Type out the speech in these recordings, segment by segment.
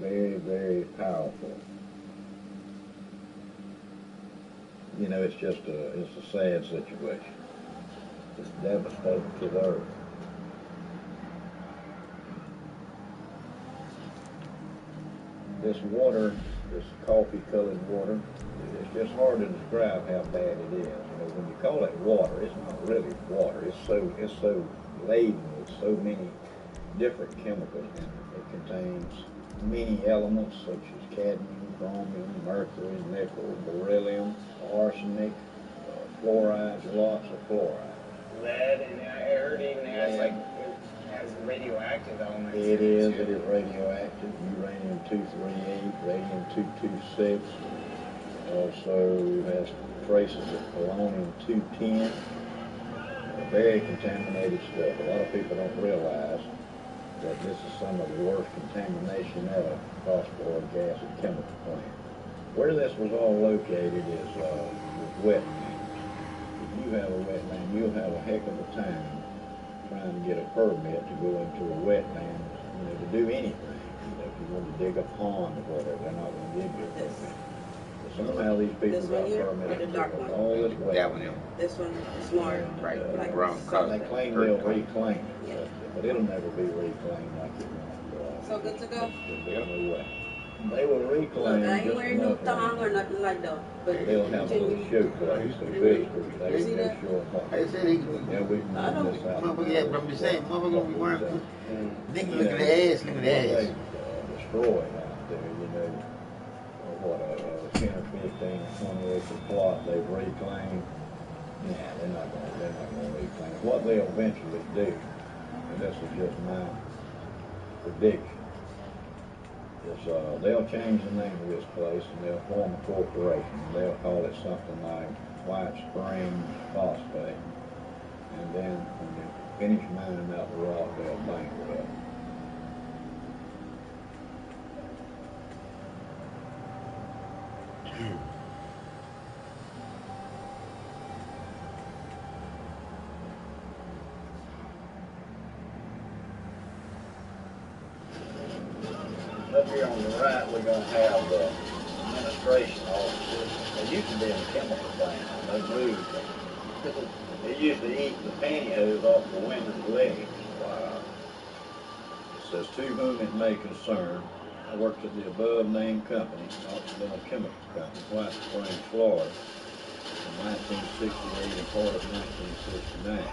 very, very powerful. You know, it's just it's a sad situation. It's devastating to the earth. This water, this coffee-colored water, it's just hard to describe how bad it is. You know, when you call it water, it's not really water. It's so laden with so many different chemicals in it. It contains many elements such as cadmium, chromium, mercury, nickel, beryllium, arsenic, fluorides, lots of fluoride. Lead, and I heard even has radioactive elements. It is radioactive. Uranium-238, radium-226. Also has traces of polonium-210. Very contaminated stuff. A lot of people don't realize that this is some of the worst contamination at a phosphoric acid chemical plant. Where this was all located is wetland. If you have a wetland, you'll have a heck of a time trying to get a permit to go into a wetland, you know, to do anything. You know, if you want to dig a pond or whatever, they're not going to give you a permit. But somehow these people got permits to dig all this wetland. This one is more And, brown they claim they'll reclaim it, but it'll never be reclaimed like it was. So good to go? There's no way. They will reclaim Look, I ain't just wearing no enough. thong or nothing like that. But They'll have a little show place for visitors. They can go short off. I said he Yeah, we can move this out. motherfucker, yeah, but I'm just saying, motherfucker gonna be wearing, nigga, look at the ass, look at the They ass. destroyed out there, you know, what, 10 or 15 or 20 acre plot they've reclaimed. Yeah, they're not gonna reclaim it. What they'll eventually do, and this is just my prediction, is they'll change the name of this place and they'll form a corporation. They'll call it something like White Springs Phosphate. And then when they finish mining out the rock, they'll bankrupt. Up here on the right, we're going to have the administration offices. They used to be in a chemical plant. They moved. They used to eat the pantyhose off the women's legs. Wow. It says, to whom it may concern, I worked at the above named company, Occidental Chemical Company, White Springs, Florida, from 1968 and part of 1969.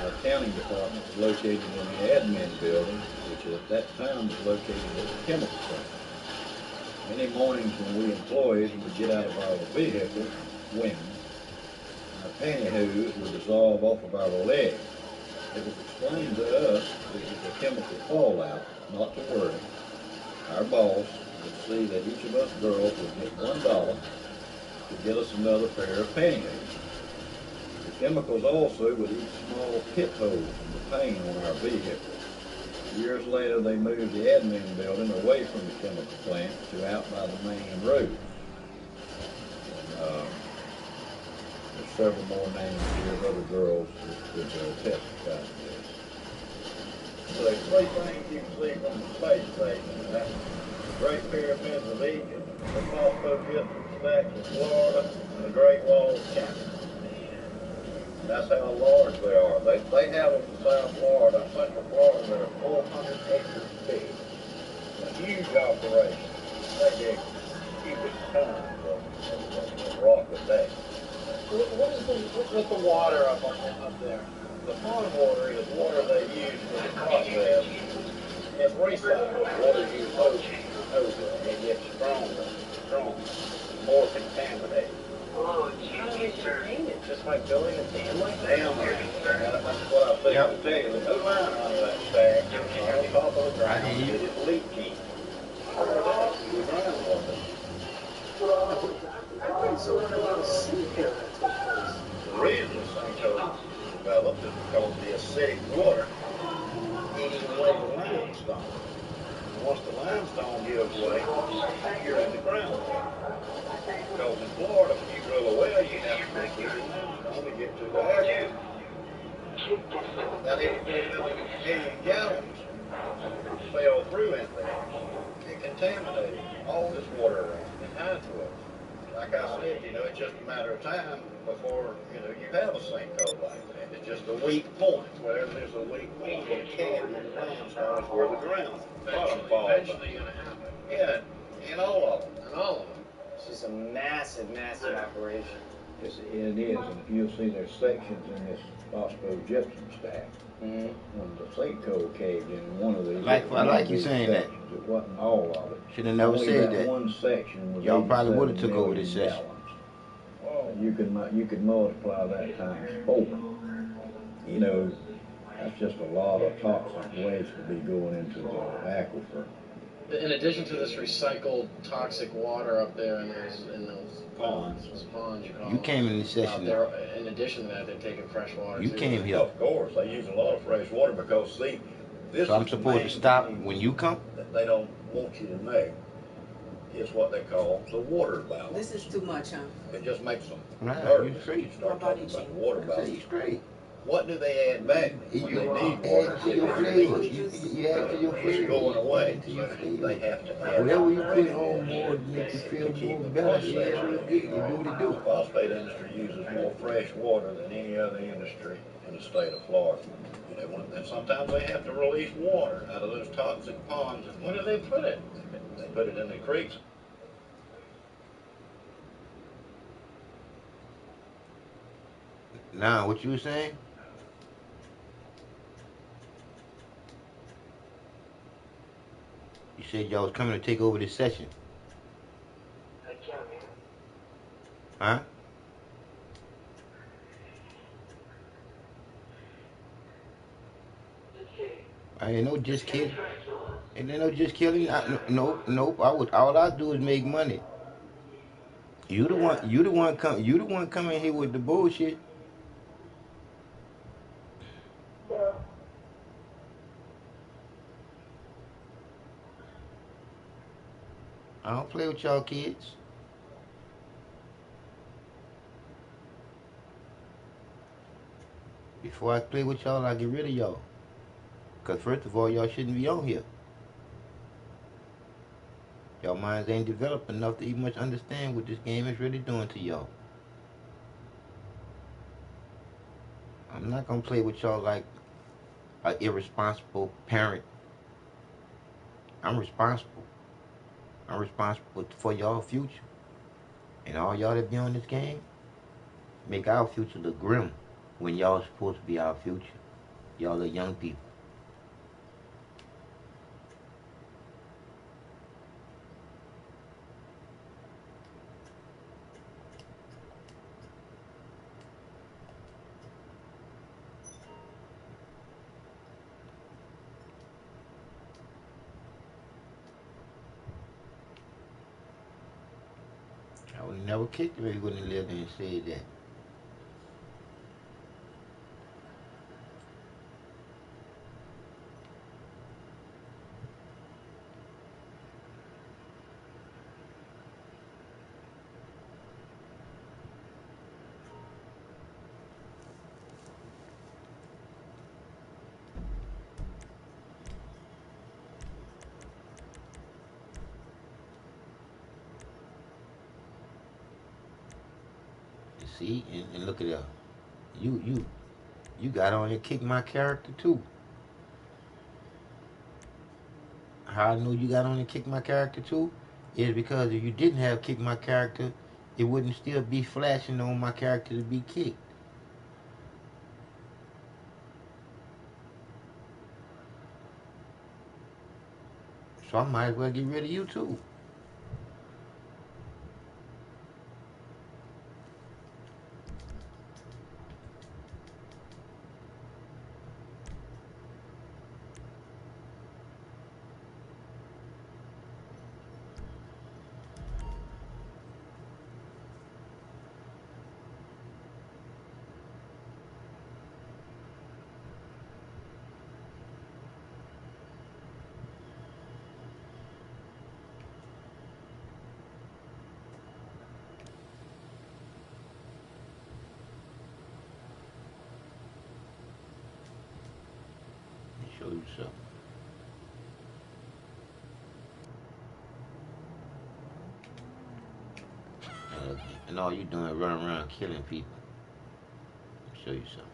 Our accounting department was located in the admin building, which at that time was located at the chemical plant. Many mornings when we employees would get out of our vehicle, women, our pantyhose would dissolve off of our legs. It was explained to us that it was a chemical fallout, not to worry. Our boss would see that each of us girls would get $1 to get us another pair of pantyhose. The chemicals also would eat small pit holes in the paint on our vehicle. Years later, they moved the admin building away from the chemical plant to out by the main road. There's several more names here of other girls that could testify to this. So there's three things you can see from the space station. That's the Great Pyramids of Egypt, the phosphogypsum stacks of Florida, and the Great Wall of China. That's how large they are. They have them in South Florida, Central Florida, that are 400 acres big. A huge operation. They dig cubic tons of rock a day. What's with the water up there? The pond water is water they use for the process. It's recycled. Water used over. It gets stronger, more contaminated. Oh, it's just like building a dam like that. Damn, that's what I think to tell you. There's no line on that stack. On top of the ground, it is leaking. I've been so under a lot of sea here. The reason this thing was developed is because of the acidic water eating away the limestone. And once the limestone gives way, you're in the ground. Because in Florida, when you drill a well, you have to make your limestone to get to the air. Now, they million gallons fell through in there. contaminating all this water around. It had to have. Like I said, it's just a matter of time before, you have a sinkhole like that. It's just a weak point. Wherever there's a weak point, a cavity in the ground is where the ground bottom falls. Eventually gonna happen. Yeah, in all of them. And all of them. It's just a massive, massive operation. Yes, it is, and you'll see there's sections in this phospho-gypsum stack. Mm-hmm. When the sinkhole caved in one of these, I like you saying that. sections, it wasn't all of it. Should have never Only said that. One section was Y'all probably 87 would have took over million this session. gallons. You could multiply that times 4. That's just a lot of toxic waste to be going into the aquifer. In addition to this recycled toxic water up there in those ponds you call You came in this session. In addition to that, they're taking fresh water. You too. came here. Of course, they use a lot of fresh water because, see, this So I'm is the supposed to main stop thing when you come? that they don't want you to know. It's what they call the water balance. This is too much, huh? It just makes them Nah, nervous. you straight. You start talking about the water I say balance. you straight. What do they add back when they need water? Add to your flavor. You add to your It's flavor. going away. Add to your They flavor. have to add Whatever you put fresh on water more to make you feel to keep more the better, you process. add real good, you do what it do. The phosphate industry uses more fresh water than any other industry in the state of Florida. And sometimes they have to release water out of those toxic ponds. Where do they put it? They put it in the creeks. Now, what you were saying? You said y'all was coming to take over this session. Huh? I ain't no just kidding. Ain't no just killing. Nope. All I do is make money. You the one coming here with the bullshit. I don't play with y'all kids. Before I play with y'all, I get rid of y'all. Because first of all, y'all shouldn't be on here. Y'all minds ain't developed enough to even much understand what this game is really doing to y'all. I'm not going to play with y'all like an irresponsible parent. I'm responsible. I'm responsible for y'all future. And all y'all that be on this game, make our future look grim when y'all supposed to be our future. Y'all are young people. I would never kicked him if he wouldn't have lived there and said that. You see, and look at that. You got on and kicked my character too. How I know you got on and kicked my character too is because if you didn't have kicked my character, it wouldn't still be flashing on my character to be kicked. So I might as well get rid of you too. And all you doing is running around killing people. Let me show you something.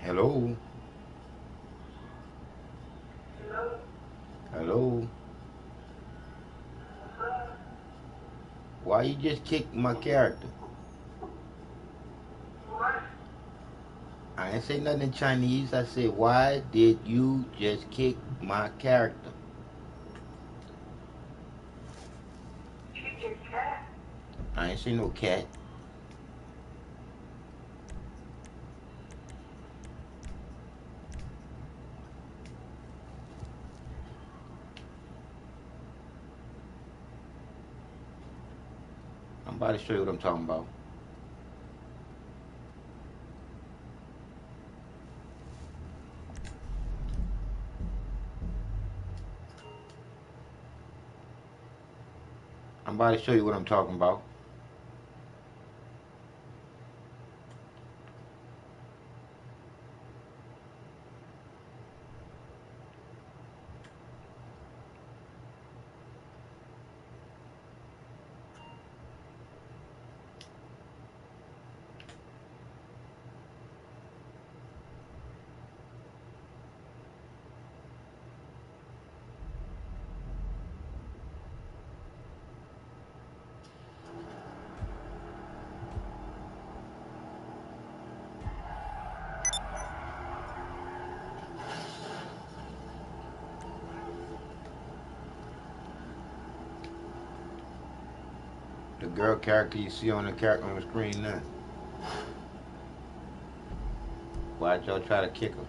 Hello? Hello? Why you just kicked my character? I ain't say nothing in Chinese. I said, why did you just kick my character? I ain't say no cat. I'm about to show you what I'm talking about. I'm about to show you what I'm talking about. The girl character you see on the screen now. Why'd y'all try to kick her?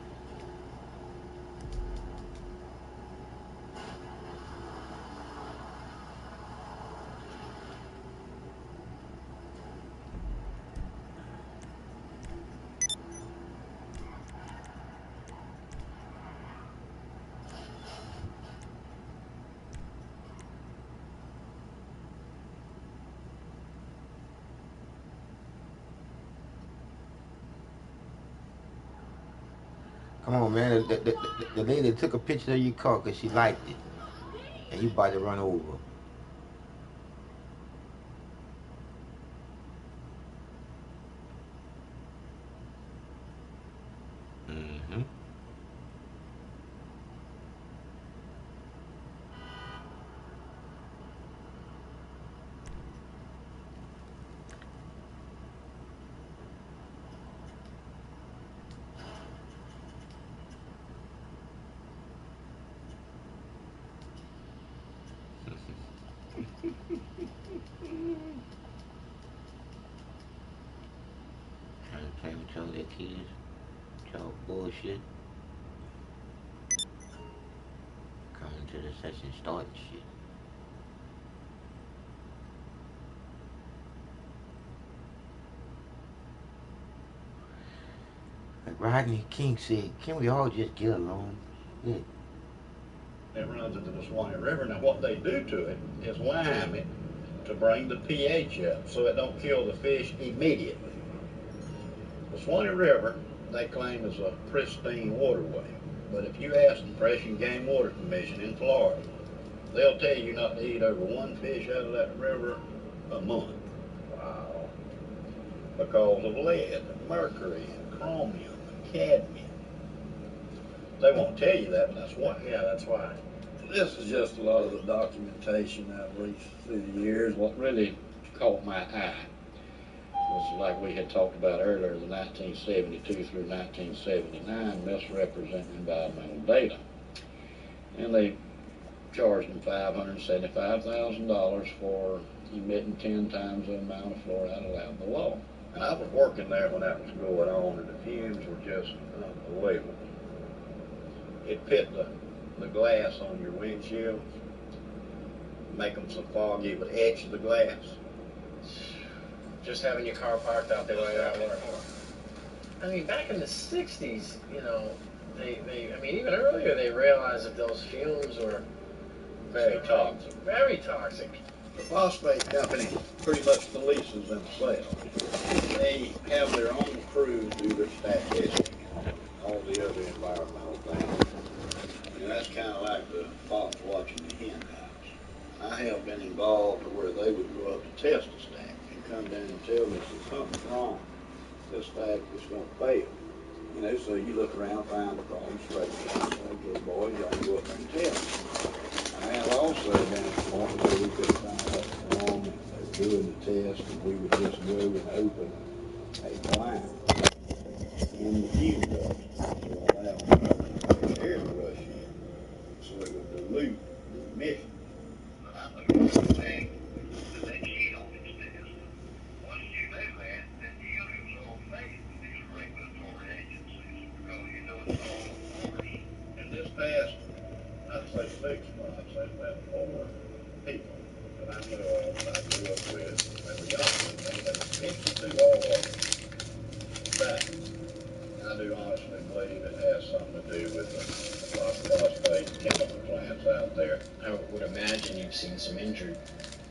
Come on, man. The lady took a picture of your car because she liked it. and you about to run over. Mm-hmm. Trying to play with y'all little kids. Y'all bullshit. Coming to the session starting shit. Like Rodney King said, can we all just get along? Yeah. It runs into the Swanee River. Now what they do to it is lime it to bring the pH up so it don't kill the fish immediately. The Swanee River, they claim, is a pristine waterway. But if you ask the Fish and Game Water Commission in Florida, they'll tell you not to eat over one fish out of that river a month. Wow. Because of lead and mercury and chromium and cadmium. They won't tell you that, but that's why. Yeah, that's why. This is just a lot of the documentation I've reached through the years. What really caught my eye was, like we had talked about earlier, the 1972 through 1979 misrepresenting environmental data. And they charged them $575,000 for emitting 10 times the amount of fluoride allowed in the law. And I was working there when that was going on, and the fumes were just unbelievable. It pit the glass on your windshield, make them so foggy it would etch the glass. Just having your car parked out there while you're at work. I mean, back in the 60s, you know, I mean, even earlier, they realized that those fumes were Very toxic. very toxic. The phosphate company pretty much polices themselves. They have their own crew do their stat testing and all the other environmental things. And that's kind of like the fox watching the hen house. I have been involved to where they would go up to test the stack and come down and tell me that something's wrong. This stack is going to fail. You know, so you look around, find the problem straight down. Okay, boys, y'all go up there and test. I have also been at the point where we could find out what's wrong, and they were doing the test, and we would just go and open a line in the fume duct to allow fresh air to rush in, so it would dilute the emission. But I know one thing, that they cheat on these tests. Once you do that, then you lose all faith in these regulatory agencies, because you know it's all force. And this past, I'd say 6 months, there's been 4 people that I know of that I grew up with. They were younger than me. They were 52 all of them. But I do honestly believe it has something to do with the phosphate chemical plants out there. I would imagine you've seen some injured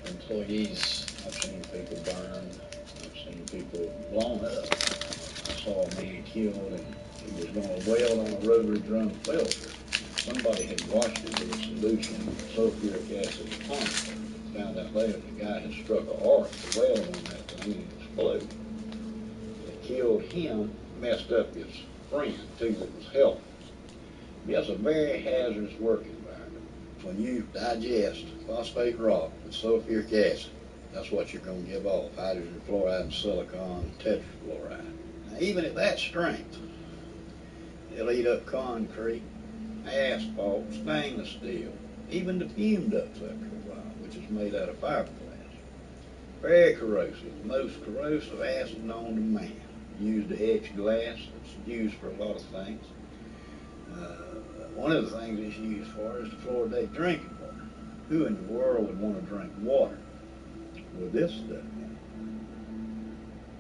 employees. I've seen people burned. I've seen people blown up. I saw a man killed, and he was going to weld on a rotary drum filter. Somebody had washed it with a solution of sulfuric acid and pump. Found out later the guy had struck an arc to weld on that thing and it exploded. It killed him, messed up his friend too that was helping. Yeah, it's a very hazardous work environment. When you digest phosphate rock with sulfuric acid, that's what you're going to give off: hydrogen fluoride and silicon tetrafluoride. Now, even at that strength, it'll eat up concrete, asphalt, stainless steel, even the fume ducts after a while, which is made out of fiberglass. Very corrosive, most corrosive acid known to man. Used to etch glass. It's used for a lot of things. One of the things it's used for is to fluoridate drinking water. Who in the world would want to drink water with this stuff in it?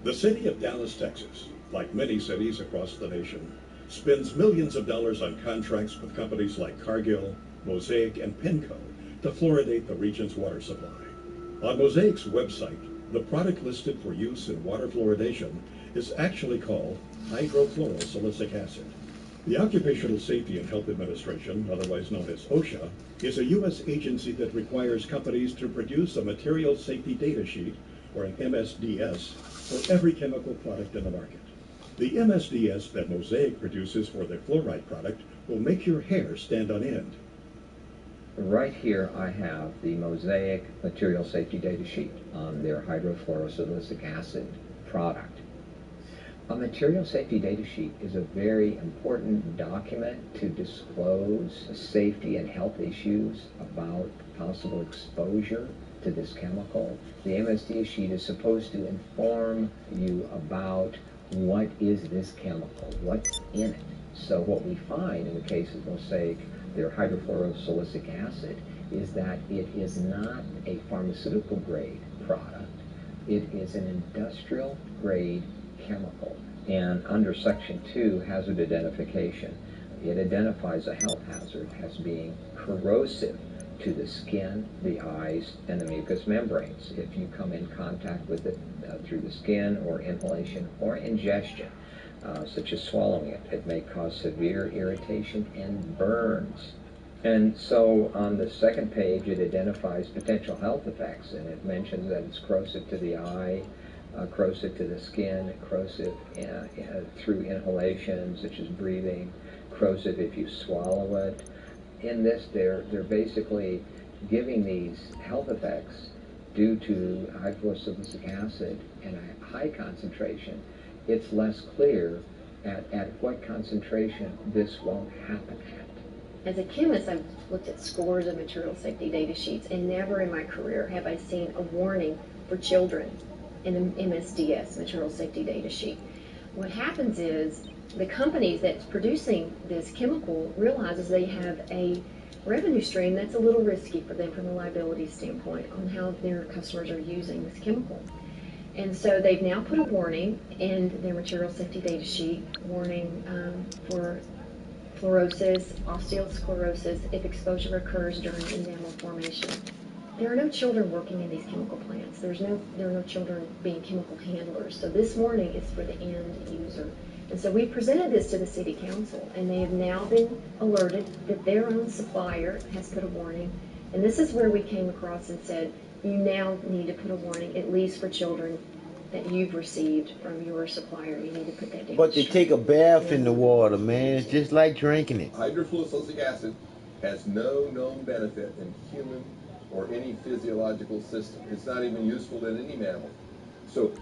The city of Dallas, Texas, like many cities across the nation, spends millions of dollars on contracts with companies like Cargill, Mosaic, and Penco to fluoridate the region's water supply. On Mosaic's website, the product listed for use in water fluoridation is actually called hydrofluorosilicic acid. The Occupational Safety and Health Administration, otherwise known as OSHA, is a U.S. agency that requires companies to produce a material safety data sheet, or an MSDS, for every chemical product in the market. The MSDS that Mosaic produces for their fluoride product will make your hair stand on end. Right here I have the Mosaic material safety data sheet on their hydrofluorosilicic acid product. A material safety data sheet is a very important document to disclose safety and health issues about possible exposure to this chemical. The MSD sheet is supposed to inform you about what is this chemical, what's in it. So what we find in the case of Mosaic, their hydrofluorosilicic acid, is that it is not a pharmaceutical grade product. It is an industrial grade chemical. And under Section 2, hazard identification, it identifies a health hazard as being corrosive to the skin, the eyes, and the mucous membranes. If you come in contact with it through the skin or inhalation or ingestion, such as swallowing it, it may cause severe irritation and burns. And so on the second page, it identifies potential health effects, and it mentions that it's corrosive to the eye, corrosive to the skin, corrosive through inhalation, such as breathing, corrosive if you swallow it. In this, they're basically giving these health effects due to hydrofluorosilicic acid and a high concentration. It's less clear at what concentration this won't happen at. As a chemist, I've looked at scores of material safety data sheets, and never in my career have I seen a warning for children in an MSDS, material safety data sheet. What happens is the companies that's producing this chemical realizes they have a revenue stream that's a little risky for them from a liability standpoint on how their customers are using this chemical. And so they've now put a warning in their material safety data sheet, warning for fluorosis, osteosclerosis if exposure occurs during enamel formation. There are no children working in these chemical plants. There are no children being chemical handlers. So this warning is for the end user. And so we presented this to the City Council, and they have now been alerted that their own supplier has put a warning. And this is where we came across and said, you now need to put a warning, at least for children that you've received from your supplier. You need to put that down. But they take a bath in the water, man. It's just like drinking it. Hydrofluorosilicic acid has no known benefit in human or any physiological system. It's not even useful in any mammal. So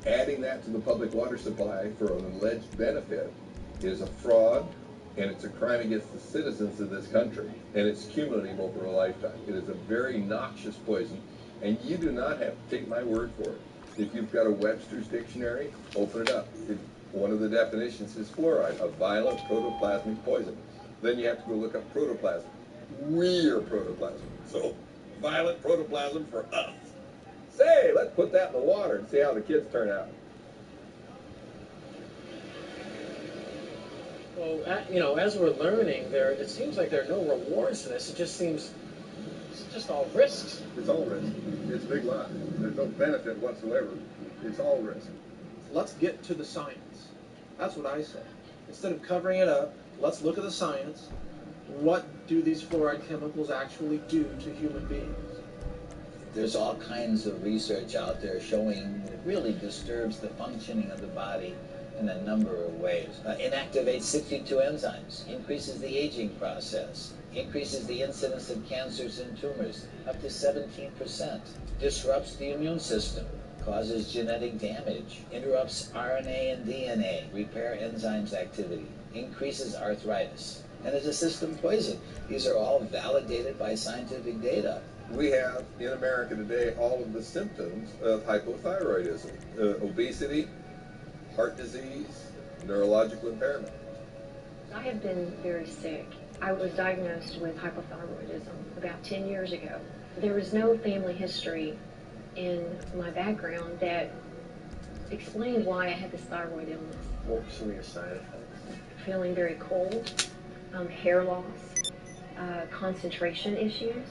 adding that to the public water supply for an alleged benefit is a fraud, and it's a crime against the citizens of this country, and it's cumulative over a lifetime. It is a very noxious poison, and you do not have to take my word for it. If you've got a Webster's dictionary, open it up. One of the definitions is fluoride, a violent protoplasmic poison. Then you have to go look up protoplasm. We're protoplasm. So violent protoplasm for us. Say, let's put that in the water and see how the kids turn out. Well, as we're learning, it seems like there are no rewards to this. It just seems it's just all risks. It's all risk. It's a big lie. There's no benefit whatsoever. It's all risk. Let's get to the science. That's what I say. Instead of covering it up, let's look at the science. What do these fluoride chemicals actually do to human beings? There's all kinds of research out there showing it really disturbs the functioning of the body in a number of ways. Inactivates 62 enzymes, increases the aging process, increases the incidence of cancers and tumors up to 17%, disrupts the immune system, causes genetic damage, interrupts RNA and DNA, repair enzymes activity, increases arthritis, and is a system poison. These are all validated by scientific data. We have in America today all of the symptoms of hypothyroidism, obesity, heart disease, neurological impairment. I have been very sick. I was diagnosed with hypothyroidism about 10 years ago. There was no family history in my background that explained why I had this thyroid illness. What were some of your side effects? Feeling very cold, hair loss, concentration issues.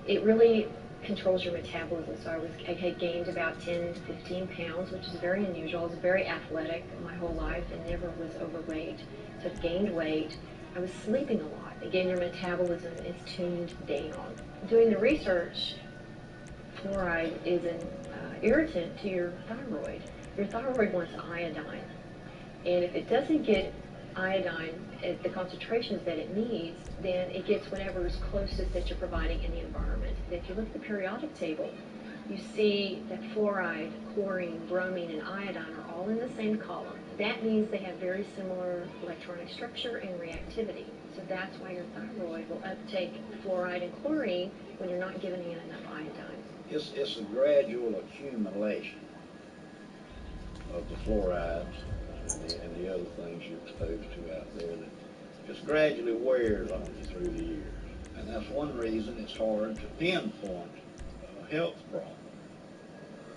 It really controls your metabolism. So I had gained about 10 to 15 pounds, which is very unusual. I was very athletic my whole life and never was overweight. So I gained weight. I was sleeping a lot. Again, your metabolism is tuned down. Doing the research, fluoride is an irritant to your thyroid. Your thyroid wants iodine. And if it doesn't get iodine at the concentrations that it needs, then it gets whatever is closest that you're providing in the environment. And if you look at the periodic table, you see that fluoride, chlorine, bromine, and iodine are all in the same column. That means they have very similar electronic structure and reactivity. So that's why your thyroid will uptake fluoride and chlorine when you're not giving it enough iodine. It's a gradual accumulation of the fluorides and the other things you're exposed to out there that just gradually wears on you through the years. And that's one reason it's hard to pinpoint a health problem.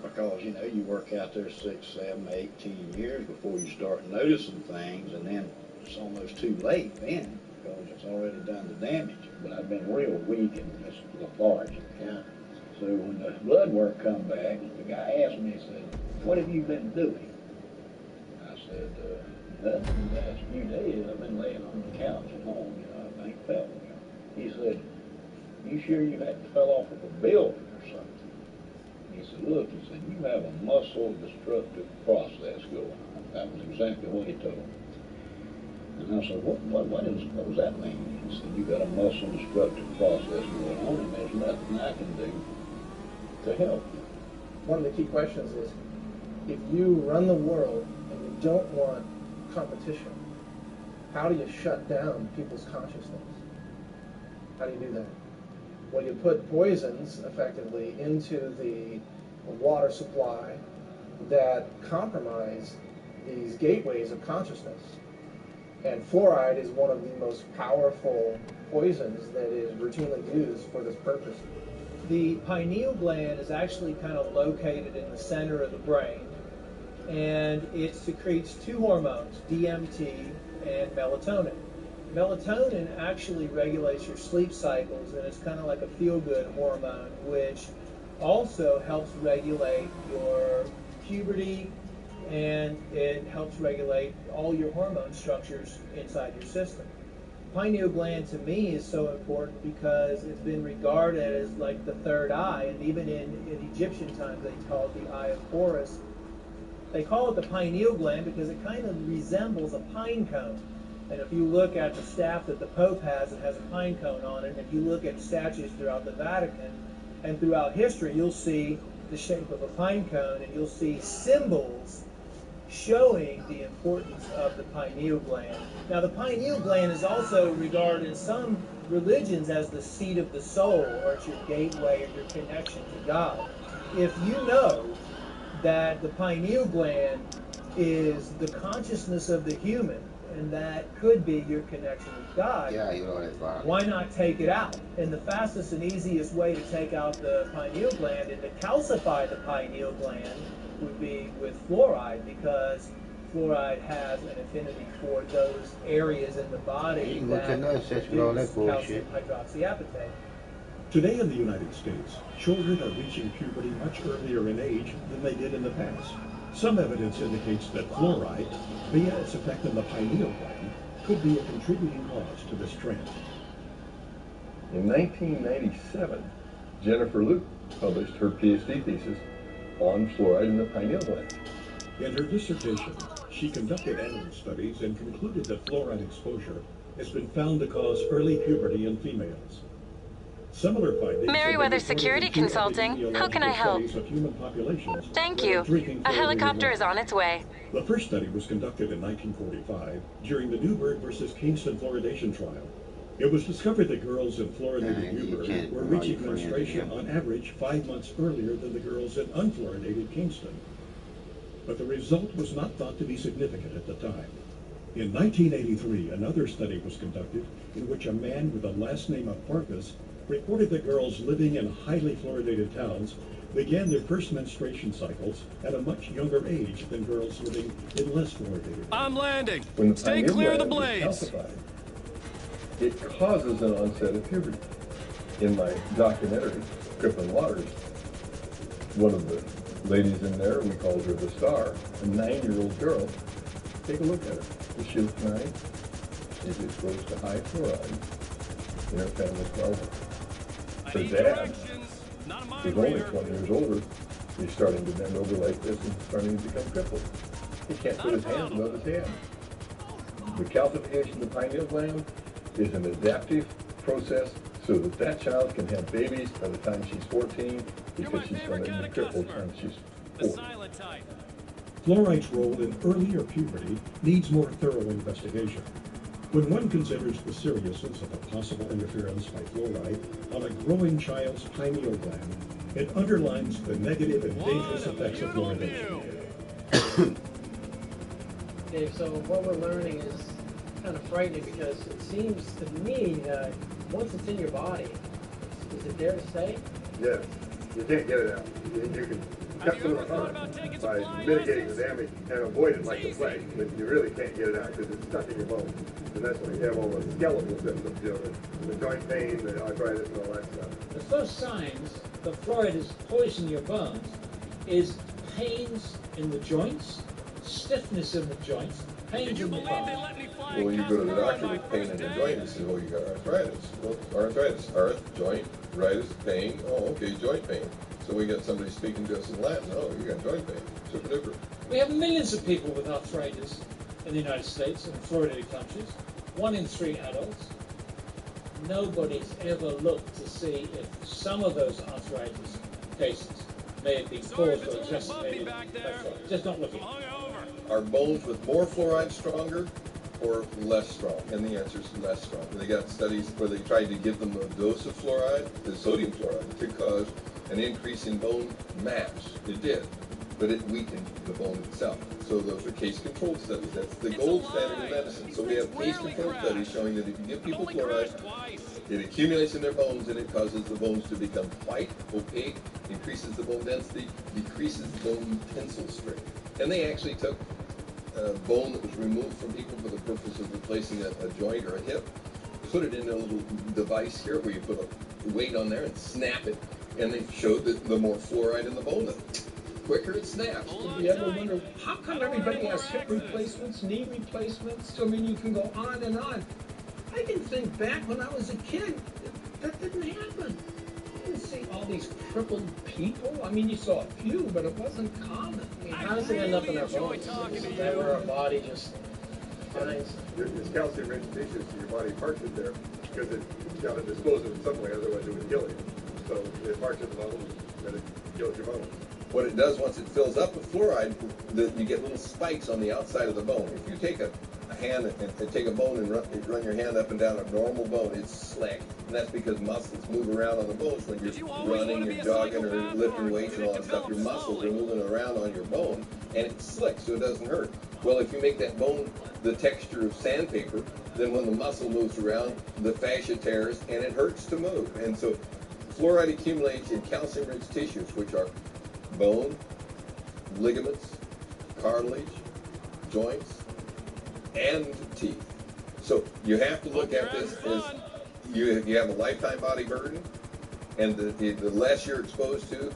Because, you know, you work out there 6, 7, 8, 10 years before you start noticing things, and then it's almost too late then, because it's already done the damage. But I've been real weak and just lethargic. Yeah. So when the blood work come back, the guy asked me, he said, "What have you been doing?" I said, "Nothing. The last few days I've been laying on the couch at home, you know, I ain't felt well." He said, "You sure you hadn't fell off of a building or something?" He said, "Look," he said, "you have a muscle destructive process going on." That was exactly what he told me. And I said, what does that mean? He said, "You got a muscle destructive process going on, and there's nothing I can do to help you." One of the key questions is, if you run the world and you don't want competition, how do you shut down people's consciousness? How do you do that? Well, you put poisons, effectively, into the water supply that compromise these gateways of consciousness. And fluoride is one of the most powerful poisons that is routinely used for this purpose. The pineal gland is actually kind of located in the center of the brain, and it secretes two hormones, DMT and melatonin. Melatonin actually regulates your sleep cycles, and it's kind of like a feel-good hormone, which also helps regulate your puberty, and it helps regulate all your hormone structures inside your system. Pineal gland to me is so important because it's been regarded as like the third eye, and even in Egyptian times they call it the eye of Horus. They call it the pineal gland because it kind of resembles a pine cone. And if you look at the staff that the Pope has, it has a pine cone on it. And if you look at statues throughout the Vatican and throughout history, you'll see the shape of a pine cone, and you'll see symbols showing the importance of the pineal gland. Now, the pineal gland is also regarded in some religions as the seat of the soul, or it's your gateway or your connection to God. If you know that the pineal gland is the consciousness of the human, and that could be your connection with God, why not take it out? And the fastest and easiest way to take out the pineal gland and to calcify the pineal gland would be with fluoride, because fluoride has an affinity for those areas in the body that produce calcium hydroxyapatite. Today in the United States, children are reaching puberty much earlier in age than they did in the past. Some evidence indicates that fluoride, via its effect on the pineal gland, could be a contributing cause to this trend. In 1997, Jennifer Luke published her PhD thesis on fluoride in the pineal gland. In her dissertation, she conducted animal studies and concluded that fluoride exposure has been found to cause early puberty in females. Similar findings Meriwether Security Consulting. How can I help? Thank you. A helicopter is on its way. The first study was conducted in 1945 during the Newburgh versus Kingston fluoridation trial. It was discovered that girls in fluoridated Newburgh were reaching menstruation on average 5 months earlier than the girls in unfluoridated Kingston. But the result was not thought to be significant at the time. In 1983, another study was conducted in which a man with the last name of Farkas reported that girls living in highly fluoridated towns began their first menstruation cycles at a much younger age than girls living in less fluoridated. I'm landing. When the Stay clear of the blades. It causes an onset of puberty. In my documentary, crippling waters. One of the ladies in there, we called her the star, a 9-year-old girl. Take a look at her. Is she 9? She's exposed to high fluoride in her family's garden. Her dad, who's only 20 years older, is starting to bend over like this and starting to become crippled. He can't put his hands above his head. The calcification of the pineal gland is an adaptive process so that that child can have babies by the time she's 14 because she's going to be crippled when she's 40. Fluoride's role in earlier puberty needs more thorough investigation. When one considers the seriousness of a possible interference by fluoride on a growing child's pineal gland, it underlines the negative and dangerous effects of fluoridation. Dave, so what we're learning is kind of frightening because it seems to me that once it's in your body, is it there to stay? Yes. You can't get it out. You can cut through the harm by mitigating the damage and avoid it like the plague, but you really can't get it out because it's stuck in your bones. And that's when you have all the skeletal symptoms, you know, the joint pain, the arthritis, and all that stuff. The first signs that fluoride has poisoned your bones is pains in the joints, stiffness in the joints, pains in the bones. Well, when you go to the doctor with pain in the joint, he says, oh, you got arthritis. Well, arthritis, joint, ritis, pain. Oh, okay, joint pain. So we got somebody speaking to us in Latin. Oh, you got joint pain. Super duper. We have millions of people with arthritis in the United States and fluoridated countries. 1 in 3 adults. Nobody's ever looked to see if some of those arthritis cases may have been caused or exacerbated by fluoride. Just not looking. Are bones with more fluoride stronger or less strong? And the answer is less strong. They got studies where they tried to give them a dose of fluoride, the sodium fluoride, to cause an increase in bone mass. It did, but it weakened the bone itself. So those are case-controlled studies. That's the gold standard in medicine. So we have case-controlled studies showing that if you give people fluoride, it accumulates in their bones and it causes the bones to become white, opaque, increases the bone density, decreases bone tensile strength. And they actually took bone that was removed from people for the purpose of replacing a joint or a hip, put it in a little device here where you put a weight on there and snap it, and they showed that the more fluoride in the bone, the quicker it snaps. Did you ever wonder, how come everybody has hip replacements, knee replacements? I mean, you can go on and on. I can think back when I was a kid, that didn't happen. You didn't see all these crippled people. I mean, you saw a few, but it wasn't common. I mean, how does it end up in our bones? Is that where our body just finds? It's calcium-rich tissues, so your body parks it there because it's got to dispose of it in some way, otherwise it would kill you. So it parks it in the bones, and it kills your bones. What it does once it fills up with fluoride, you get little spikes on the outside of the bone. If you take a hand and take a bone and run your hand up and down a normal bone, it's slick. And that's because muscles move around on the bones when you're running, you're jogging, or lifting weights and all that stuff. Your muscles are moving around on your bone, and it's slick, so it doesn't hurt. Well, if you make that bone the texture of sandpaper, then when the muscle moves around, the fascia tears, and it hurts to move. And so fluoride accumulates in calcium-rich tissues, which are bone, ligaments, cartilage, joints, and teeth. So you have to look at this as you have a lifetime body burden, and the less you're exposed to,